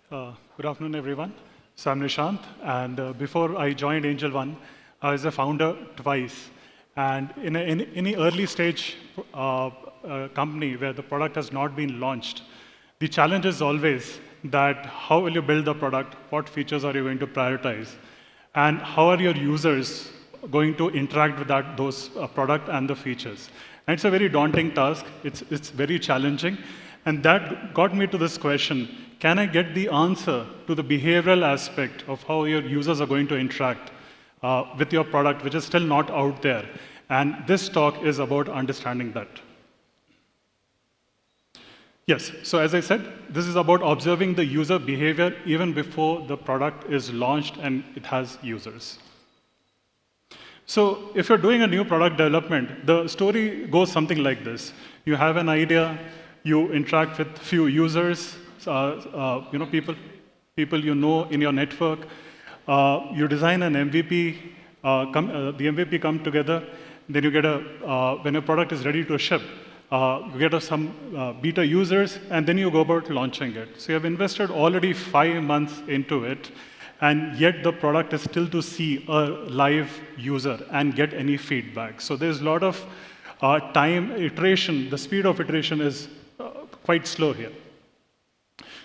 Good afternoon, everyone. So I'm Nishant, and before I joined Angel One, I was a founder twice. And in any early stage company where the product has not been launched, the challenge is always that how will you build the product, what features are you going to prioritize, and how are your users going to interact with those product and the features. And it's a very daunting task. It's very challenging. And that got me to this question, can I get the answer to the behavioral aspect of how your users are going to interact with your product, which is still not out there? And this talk is about understanding that. Yes, so as I said, this is about observing the user behavior even before the product is launched and it has users. So if you're doing a new product development, the story goes something like this. You have an idea, you interact with few users, people you know in your network. You design an MVP, the MVP come together, then you get when your product is ready to ship, you get some beta users, and then you go about launching it. So you have invested already 5 months into it, and yet the product is still to see a live user and get any feedback. So there's a lot of time iteration. The speed of iteration is quite slow here.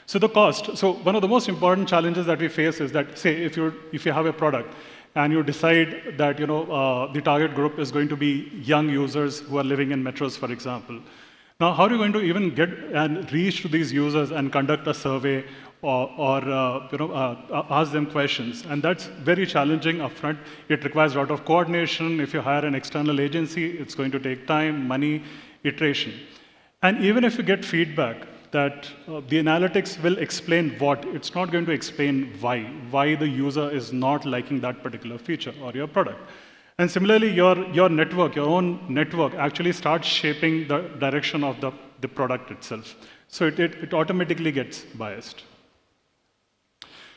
So the cost. So one of the most important challenges that we face is that, say, if you have a product and you decide that the target group is going to be young users who are living in metros, for example. Now, how are you going to even get and reach to these users and conduct a survey or ask them questions? And that's very challenging upfront. It requires a lot of coordination. If you hire an external agency, it's going to take time, money, iteration. And even if you get feedback that the analytics will explain what, it's not going to explain why the user is not liking that particular feature or your product. And similarly, your network, your own network, actually starts shaping the direction of the product itself. So it automatically gets biased.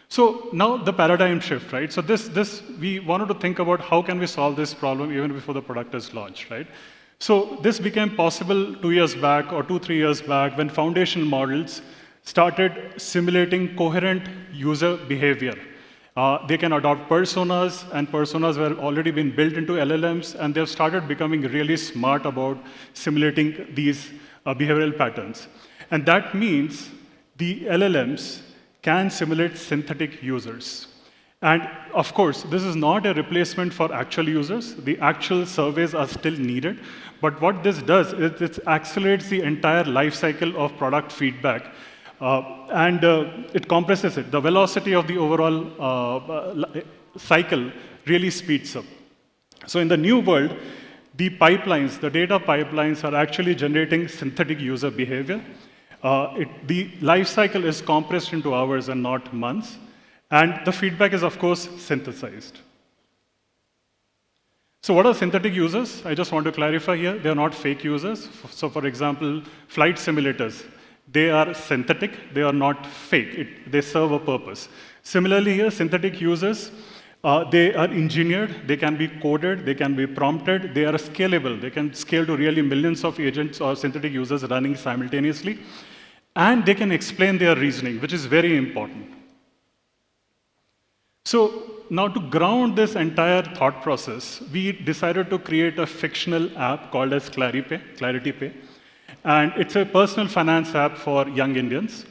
So now the paradigm shift, right? So this we wanted to think about how can we solve this problem even before the product is launched, right? So this became possible 2 years back or 2-3 years back when foundation models started simulating coherent user behavior. They can adopt personas, and personas were already been built into LLMs, and they've started becoming really smart about simulating these behavioral patterns. And that means the LLMs can simulate synthetic users. And of course, this is not a replacement for actual users. The actual surveys are still needed. But what this does is it accelerates the entire life cycle of product feedback. And it compresses it. The velocity of the overall cycle really speeds up. So in the new world, the pipelines, the data pipelines are actually generating synthetic user behavior. The life cycle is compressed into hours and not months. And the feedback is, of course, synthesized. So what are synthetic users? I just want to clarify here. They are not fake users. So for example, flight simulators, they are synthetic. They are not fake. They serve a purpose. Similarly here, synthetic users, they are engineered. They can be coded. They can be prompted. They are scalable. They can scale to really millions of agents or synthetic users running simultaneously. And they can explain their reasoning, which is very important. So now to ground this entire thought process, we decided to create a fictional app called as ClarityPay. And it's a personal finance app for young Indians.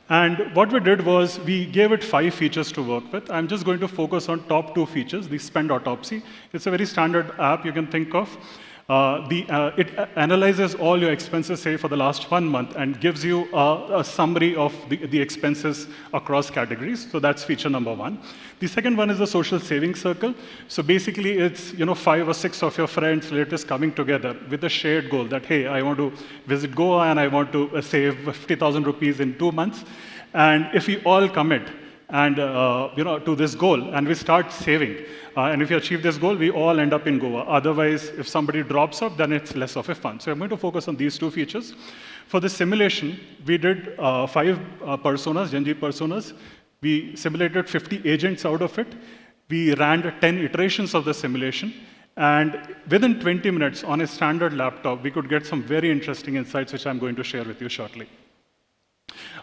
And what we did was we gave it 5 features to work with. I'm just going to focus on top 2 features, the spend autopsy. It's a very standard app you can think of. It analyzes all your expenses, say, for the last 1 month and gives you a summary of the expenses across categories. So that's feature number 1. The second one is the social savings circle. So basically, it's 5 or 6 of your friends, relatives coming together with a shared goal that, hey, I want to visit Goa and I want to save 50,000 rupees in 2 months. And if we all commit and to this goal, and we start saving. And if you achieve this goal, we all end up in Goa. Otherwise, if somebody drops off, then it's less of a fun. So I'm going to focus on these 2 features. For the simulation, we did 5 personas, Gen Z personas. We simulated 50 agents out of it. We ran 10 iterations of the simulation. And within 20 minutes on a standard laptop, we could get some very interesting insights, which I'm going to share with you shortly.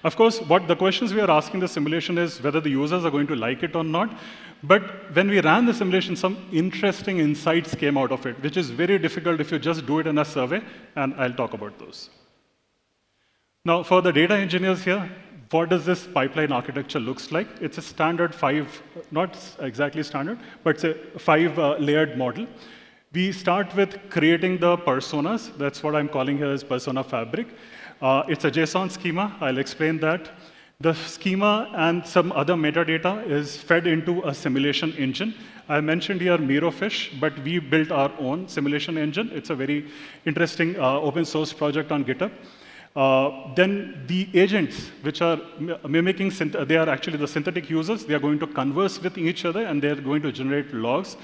Of course, what the questions we are asking the simulation is whether the users are going to like it or not. But when we ran the simulation, some interesting insights came out of it, which is very difficult if you just do it in a survey, and I'll talk about those. Now, for the data engineers here, what does this pipeline architecture looks like? It's a standard not exactly standard, but it's a 5-layered model. We start with creating the personas. That's what I'm calling here as persona fabric. It's a JSON schema. I'll explain that. The schema and some other metadata is fed into a simulation engine. I mentioned here Mirofish, but we built our own simulation engine. It's a very interesting open source project on GitHub. Then the agents, which are mimicking, they are actually the synthetic users. They are going to converse with each other, and they're going to generate logs,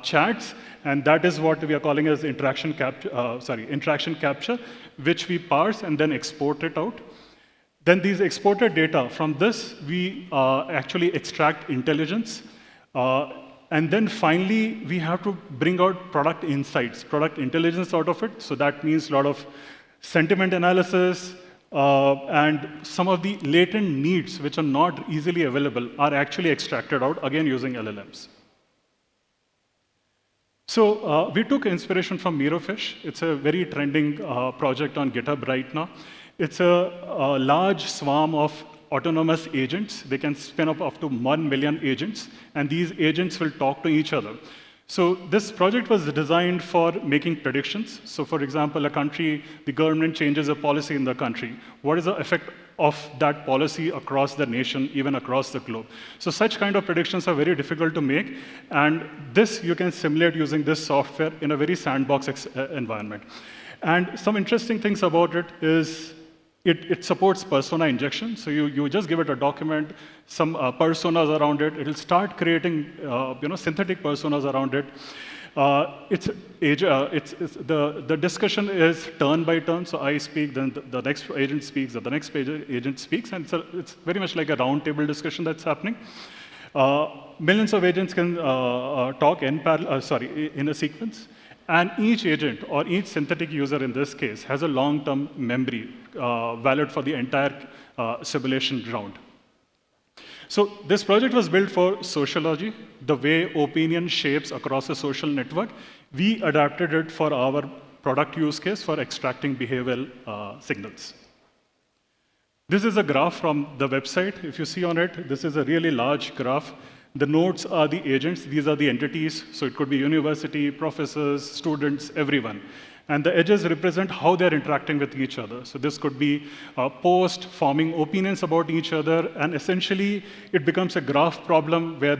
chats, and that is what we are calling as interaction capture, which we parse and then export it out. Then these exported data, from this, we actually extract intelligence. And then finally, we have to bring out product insights, product intelligence out of it. So that means a lot of sentiment analysis, and some of the latent needs, which are not easily available, are actually extracted out, again, using LLMs. So we took inspiration from Mirofish. It's a very trending project on GitHub right now. It's a large swarm of autonomous agents. They can spin up to 1 million agents, and these agents will talk to each other. So this project was designed for making predictions. So for example, the government changes a policy in the country. What is the effect of that policy across the nation, even across the globe? So such kind of predictions are very difficult to make, and this you can simulate using this software in a very sandbox environment. And some interesting things about it is it supports persona injection. So you just give it a document, some personas around it. It'll start creating synthetic personas around it. The discussion is turn by turn. So I speak, then the next agent speaks, the next agent speaks, and it's very much like a roundtable discussion that's happening. Millions of agents can talk in a sequence. And each agent, or each synthetic user in this case, has a long-term memory valid for the entire simulation round. So this project was built for sociology, the way opinion shapes across a social network. We adapted it for our product use case for extracting behavioral signals. This is a graph from the website. If you see on it, this is a really large graph. The nodes are the agents. These are the entities. So it could be university, professors, students, everyone. And the edges represent how they're interacting with each other. So this could be a post forming opinions about each other. And essentially, it becomes a graph problem where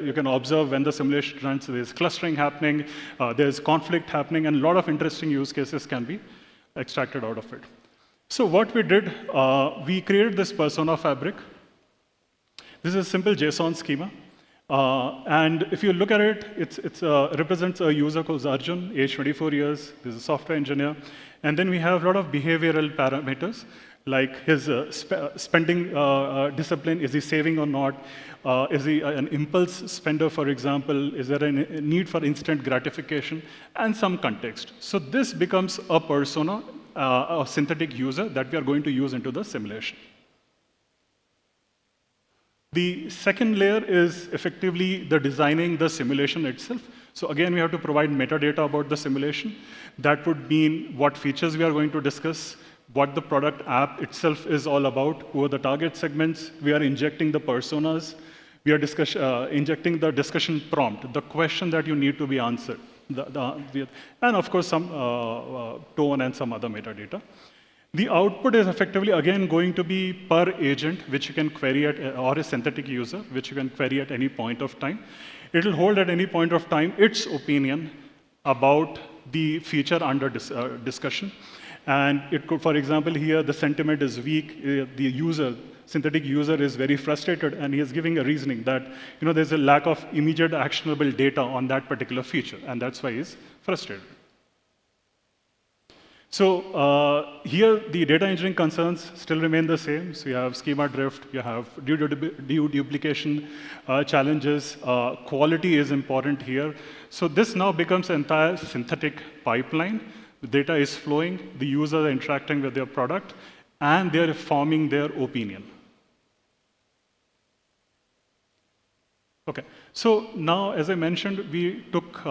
you can observe when the simulation runs, there's clustering happening, there's conflict happening, and a lot of interesting use cases can be extracted out of it. So what we did, we created this persona fabric. This is a simple JSON schema. And if you look at it, it represents a user called Arjun, age 24 years. He's a software engineer. And then we have a lot of behavioral parameters, like his spending discipline. Is he saving or not? Is he an impulse spender, for example? Is there a need for instant gratification? And some context. So this becomes a persona, a synthetic user that we are going to use into the simulation. The second layer is effectively the designing the simulation itself. So again, we have to provide metadata about the simulation. That would mean what features we are going to discuss, what the product app itself is all about, who are the target segments. We are injecting the personas. We are injecting the discussion prompt, the question that you need to be answered. And of course, some tone and some other metadata. The output is effectively, again, going to be per agent, which you can query or a synthetic user, which you can query at any point of time. It'll hold at any point of time its opinion about the feature under discussion. And it could, for example, here, the sentiment is weak. The synthetic user is very frustrated, and he is giving a reasoning that there's a lack of immediate actionable data on that particular feature, and that's why he's frustrated. So here, the data engineering concerns still remain the same. So you have schema drift, you have duplication challenges. Quality is important here. So this now becomes an entire synthetic pipeline. The data is flowing. The users are interacting with their product. and they're forming their opinion. Okay, so now, as I mentioned, we took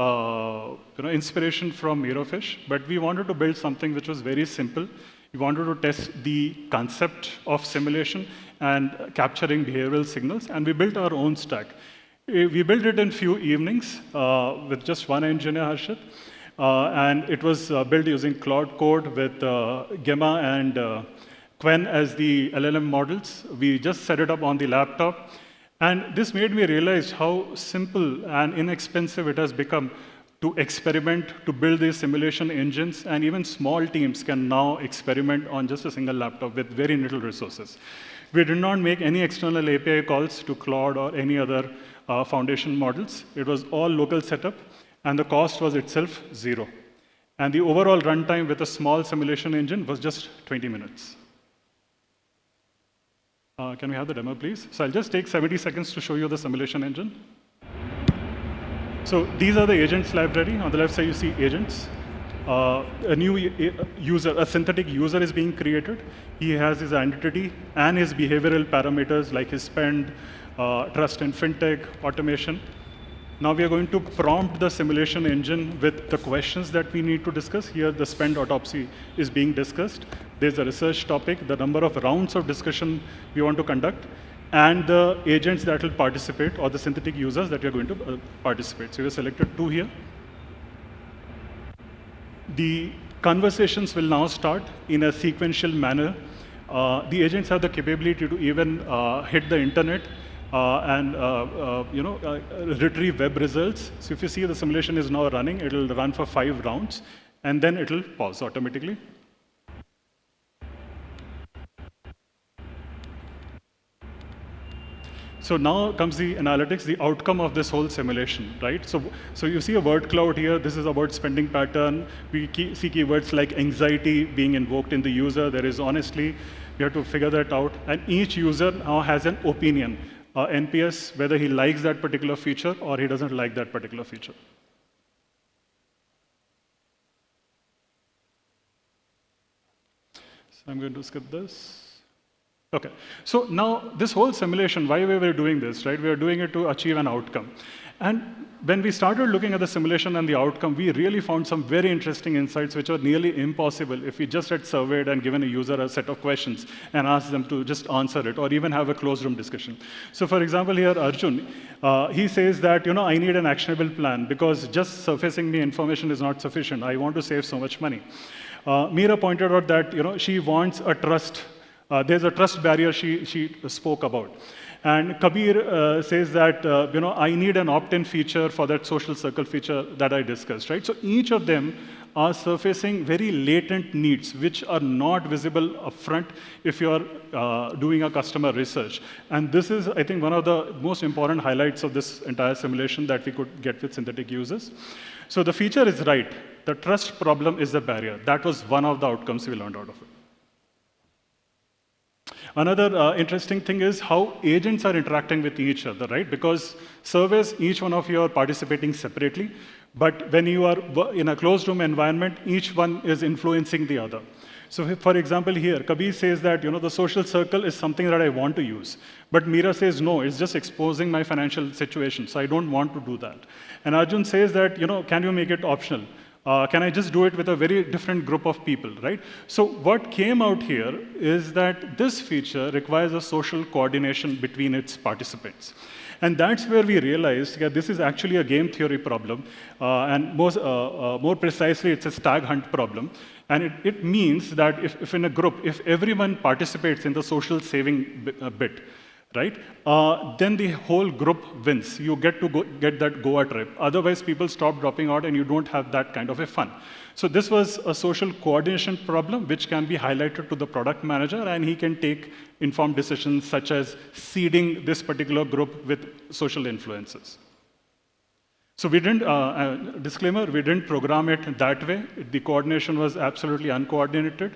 inspiration from Mirofish, but we wanted to build something which was very simple. We wanted to test the concept of simulation and capturing behavioral signals, and we built our own stack. We built it in few evenings with just one engineer, Harshit, and it was built using Claude Code with Gemma and Quen as the LLM models. We just set it up on the laptop. And this made me realize how simple and inexpensive it has become to experiment, to build these simulation engines, and even small teams can now experiment on just a single laptop with very little resources. We did not make any external API calls to Claude or any other foundation models. It was all local setup, and the cost was itself 0. And the overall runtime with a small simulation engine was just 20 minutes. Can we have the demo, please? So I'll just take 70 seconds to show you the simulation engine. So these are the agents library. On the left side, you see agents. A new user, a synthetic user is being created. He has his identity and his behavioral parameters like his spend, trust in fintech, automation. Now we are going to prompt the simulation engine with the questions that we need to discuss. Here, the spend autopsy is being discussed. There's a research topic, the number of rounds of discussion we want to conduct, and the agents that will participate, or the synthetic users that we are going to participate. So we have selected 2 here. The conversations will now start in a sequential manner. The agents have the capability to even hit the internet and retrieve web results. So if you see the simulation is now running, it will run for 5 rounds, and then it will pause automatically. So now comes the analytics, the outcome of this whole simulation, right? So you see a word cloud here. This is about spending pattern. We see keywords like anxiety being invoked in the user. There is honestly, we have to figure that out. And each user now has an opinion, NPS, whether he likes that particular feature or he doesn't like that particular feature. So I'm going to skip this. Okay, so now this whole simulation, why we were doing this, right? We are doing it to achieve an outcome. And when we started looking at the simulation and the outcome, we really found some very interesting insights which are nearly impossible if we just had surveyed and given a user a set of questions and asked them to just answer it or even have a closed room discussion. So for example, here Arjun, he says that, I need an actionable plan because just surfacing me information is not sufficient. I want to save so much money. Meera pointed out that, she wants a trust. There's a trust barrier she spoke about. And Kabir says that, I need an opt-in feature for that social circle feature that I discussed, right? So each of them are surfacing very latent needs, which are not visible upfront if you're doing a customer research. And this is, I think, one of the most important highlights of this entire simulation that we could get with synthetic users. So the feature is right. The trust problem is the barrier. That was one of the outcomes we learned out of it. Another interesting thing is how agents are interacting with each other, right? Because surveys, each one of you are participating separately, but when you are in a closed room environment, each one is influencing the other. So for example here, Kabir says that the social circle is something that I want to use. But Meera says, no, it's just exposing my financial situation, so I don't want to do that. And Arjun says that, can you make it optional? Can I just do it with a very different group of people, right? So what came out here is that this feature requires a social coordination between its participants. And that's where we realized that this is actually a game theory problem, and more precisely, it's a stag hunt problem. And it means that if in a group, if everyone participates in the social saving bit, right? Then the whole group wins. You get to get that Goa trip. Otherwise, people stop dropping out and you don't have that kind of a fun. So this was a social coordination problem which can be highlighted to the product manager, and he can take informed decisions such as seeding this particular group with social influences. So we didn't, disclaimer, we didn't program it that way. The coordination was absolutely uncoordinated.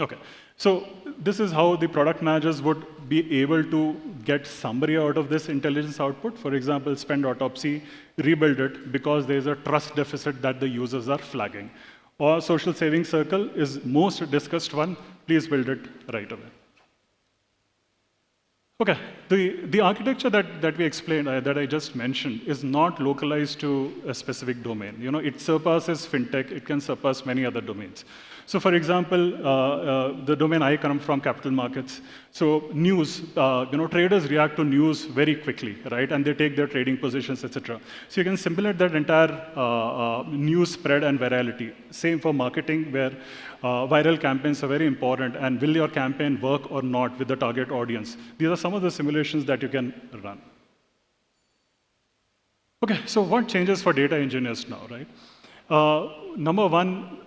Okay, so this is how the product managers would be able to get summary out of this intelligence output. For example, spend autopsy, rebuild it because there's a trust deficit that the users are flagging. or social savings circle is most discussed one. Please build it right away. Okay, the architecture that we explained, that I just mentioned, is not localized to a specific domain. You know, it surpasses fintech, it can surpass many other domains. So for example, the domain I come from, capital markets. So news, traders react to news very quickly, right? And they take their trading positions, etc. So you can simulate that entire news spread and virality. Same for marketing, where viral campaigns are very important, and will your campaign work or not with the target audience? These are some of the simulations that you can run. Okay, so what changes for data engineers now, right? Number one,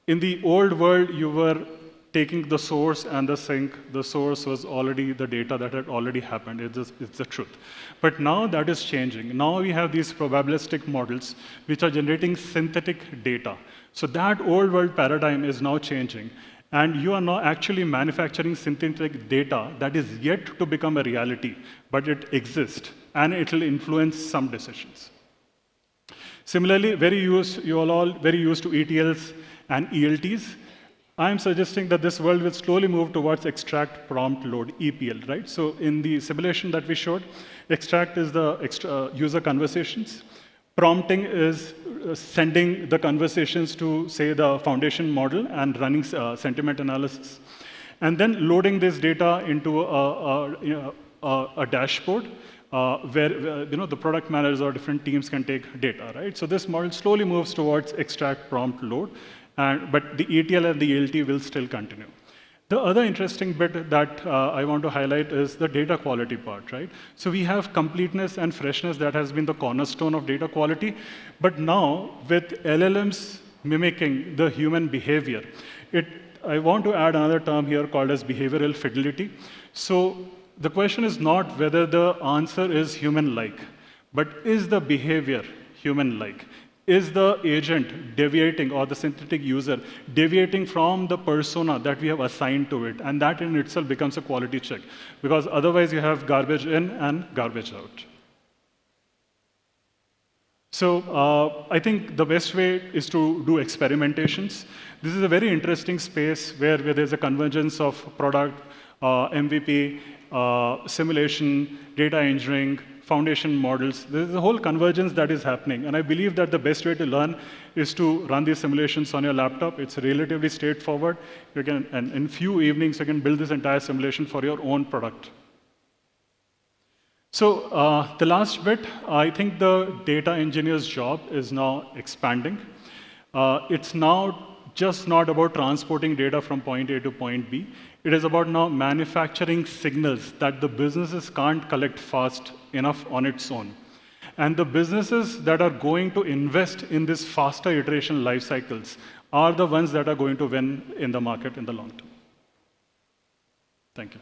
in the old world, you were taking the source and the sink. The source was already the data that had already happened. It's the truth. But now that is changing. Now we have these probabilistic models which are generating synthetic data. So that old world paradigm is now changing. And you are now actually manufacturing synthetic data that is yet to become a reality, but it exists, and it will influence some decisions. Similarly, you are all very used to ETLs and ELTs. I'm suggesting that this world will slowly move towards extract, prompt, load, EPL, right? So in the simulation that we showed, extract is the user conversations. Prompting is sending the conversations to, say, the foundation model and running sentiment analysis. And then loading this data into a dashboard where the product managers or different teams can take data, right? So this model slowly moves towards extract, prompt, load, but the ETL and the ELT will still continue. The other interesting bit that I want to highlight is the data quality part, right? So we have completeness and freshness that has been the cornerstone of data quality, but now with LLMs mimicking the human behavior, I want to add another term here called as behavioral fidelity. So the question is not whether the answer is human-like, but is the behavior human-like? Is the agent deviating, or the synthetic user deviating from the persona that we have assigned to it? And that in itself becomes a quality check, because otherwise you have garbage in and garbage out. So I think the best way is to do experimentations. This is a very interesting space where there's a convergence of product, MVP, simulation, data engineering, foundation models. There's a whole convergence that is happening. And I believe that the best way to learn is to run these simulations on your laptop. It's relatively straightforward. And in few evenings, you can build this entire simulation for your own product. So the last bit, I think the data engineer's job is now expanding. It's now just not about transporting data from point A to point B. It is about now manufacturing signals that the businesses can't collect fast enough on its own. And the businesses that are going to invest in this faster iteration life cycles are the ones that are going to win in the market in the long term. Thank you.